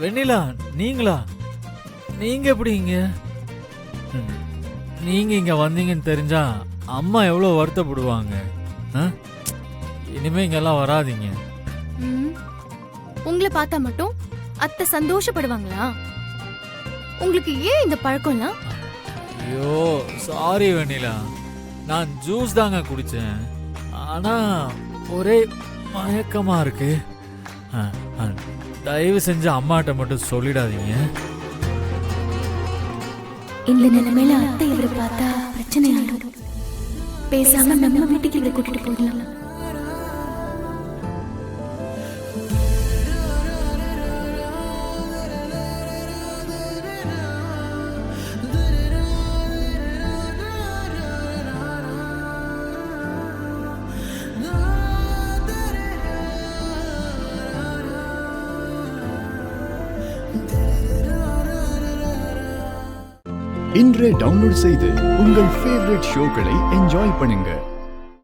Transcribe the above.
வெண்ணிலா, நீங்களா? நீங்க எப்படி இங்க? நீங்க இங்க வந்தீங்கன்னு தெரிஞ்சா அம்மா எவ்வளவு வருத்தப்படுவாங்க. இனிமே இங்கெல்லாம் வராதீங்க. உங்களை பார்த்தா மட்டும் அத்தை சந்தோஷப்படுவாங்களா? உங்களுக்கு ஏன் இந்த பழக்கம்லாம்? ஐயோ சாரி வெண்ணிலா, நான் ஜூஸ் தாங்க குடிச்சேன். ஆனா ஒரே மயக்கமா இருக்கு. தயவு செஞ்சு அம்மாட்ட மட்டும் சொல்லிடாதீங்க. இந்த நிலைமையில அத்தை இவரை பார்த்தா பிரச்சனை ஆயிடும். பேசாம நம்ம வீட்டுக்கு இவரை கூட்டிட்டு போயிடலாம். இன்றே டவுன்லோட் செய்து உங்கள் ஃபேவரட் ஷோக்களை என்ஜாய் பண்ணுங்க.